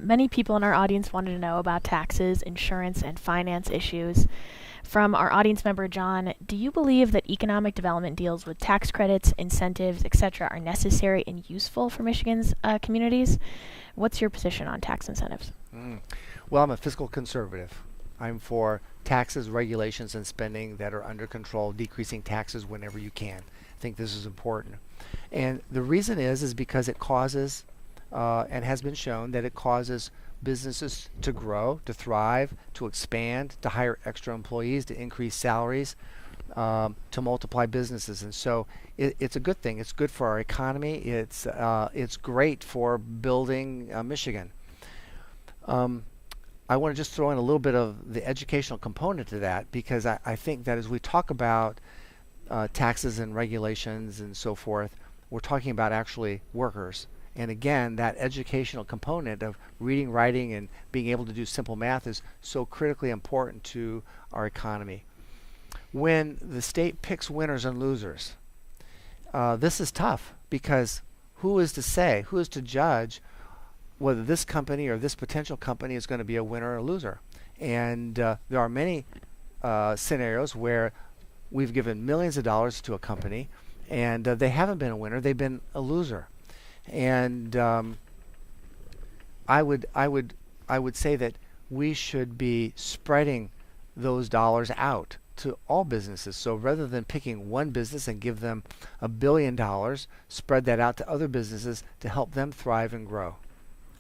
Many people in our audience wanted to know about taxes, insurance, and finance issues. From our audience member, John, do you believe that economic development deals with tax credits, incentives, etc. are necessary and useful for Michigan's communities? What's your position on tax incentives? Well, I'm a fiscal conservative. I'm for taxes, regulations, and spending that are under control, decreasing taxes whenever you can. I think this is important. And the reason is because it causes, and has been shown, that it causes businesses to grow, to thrive, to expand, to hire extra employees, to increase salaries, to multiply businesses. And so it's a good thing. It's good for our economy. It's great for building Michigan. I want to just throw in a little bit of the educational component to that, because I think that as we talk about taxes and regulations and so forth, we're talking about actually workers. And again, that educational component of reading, writing, and being able to do simple math is so critically important to our economy. When the state picks winners and losers, this is tough, because who is to say, who is to judge whether this company or this potential company is going to be a winner or a loser? And there are many scenarios where we've given millions of dollars to a company and they haven't been a winner, they've been a loser. And I would say that we should be spreading those dollars out to all businesses. So rather than picking one business and give them $1 billion, spread that out to other businesses to help them thrive and grow.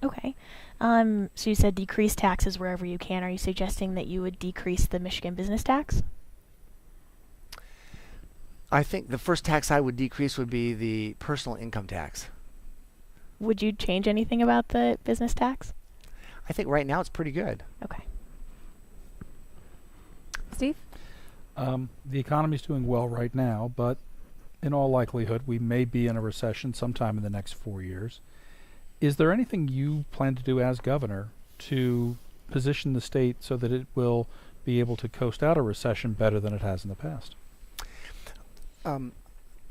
Okay. So you said decrease taxes wherever you can. Are you suggesting that you would decrease the Michigan business tax? I think the first tax I would decrease would be the personal income tax. Would you change anything about the business tax? I think right now it's pretty good. Okay. Steve? The economy's doing well right now, but in all likelihood, we may be in a recession sometime in the next 4 years. Is there anything you plan to do as governor to position the state so that it will be able to coast out a recession better than it has in the past?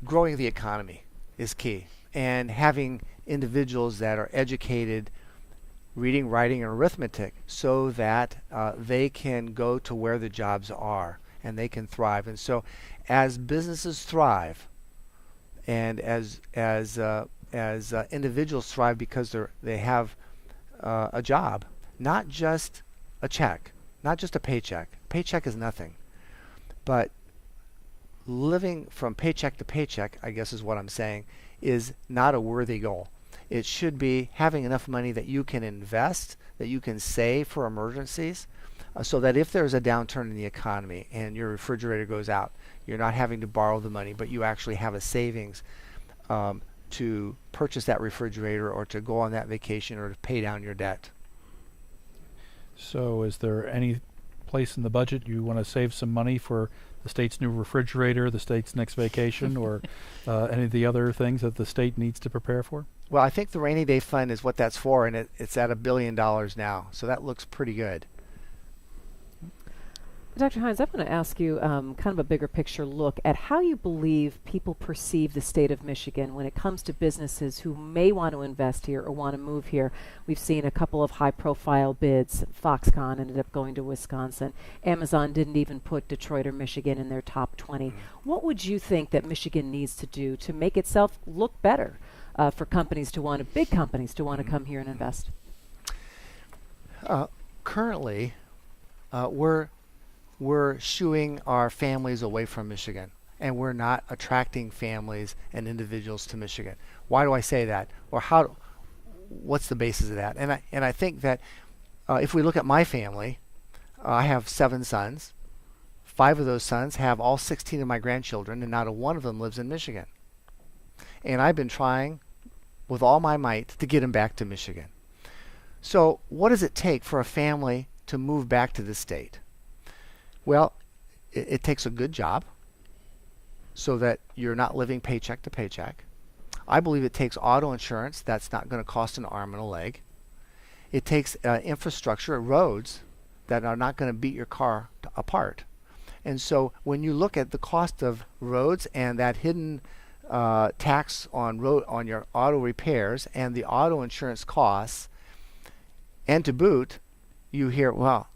Growing the economy is key, and having individuals that are educated, reading, writing, and arithmetic, so that they can go to where the jobs are and they can thrive. And so as businesses thrive, and as individuals thrive because they have a job, not just a check, not just a paycheck. Paycheck is nothing. But living from paycheck to paycheck, I guess is what I'm saying, is not a worthy goal. It should be having enough money that you can invest, that you can save for emergencies, so that if there's a downturn in the economy and your refrigerator goes out, you're not having to borrow the money, but you actually have a savings to purchase that refrigerator, or to go on that vacation, or to pay down your debt. So is there any place in the budget you want to save some money for the state's new refrigerator, the state's next vacation, or any of the other things that the state needs to prepare for? Well, I think the rainy day fund is what that's for, and it's at $1 billion now, so that looks pretty good. Dr. Hines, I'm going to ask you kind of a bigger picture look at how you believe people perceive the state of Michigan when it comes to businesses who may want to invest here or want to move here. We've seen a couple of high-profile bids. Foxconn ended up going to Wisconsin. Amazon didn't even put Detroit or Michigan in their top 20. What would you think that Michigan needs to do to make itself look better for companies to want to, big companies to want to come here and invest? Currently, we're shooing our families away from Michigan, and we're not attracting families and individuals to Michigan. Why do I say that? Or what's the basis of that? And I think that if we look at my family, I have 7 sons. 5 of those sons have all 16 of my grandchildren, and not a one of them lives in Michigan. And I've been trying with all my might to get them back to Michigan. So what does it take for a family to move back to this state? Well, it takes a good job so that you're not living paycheck to paycheck. I believe it takes auto insurance that's not going to cost an arm and a leg. It takes infrastructure, roads that are not going to beat your car apart. And so when you look at the cost of roads and that hidden tax on your auto repairs and the auto insurance costs, And to boot, you hear, well,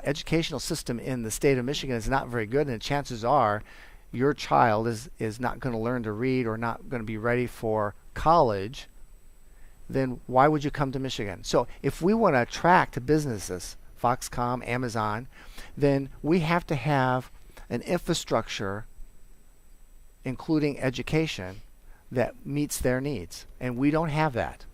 educational system in the state of Michigan is not very good, and chances are your child is not going to learn to read or not going to be ready for college. Then why would you come to Michigan? So if we want to attract businesses, Foxconn, Amazon, then we have to have an infrastructure, including education, that meets their needs. And we don't have that.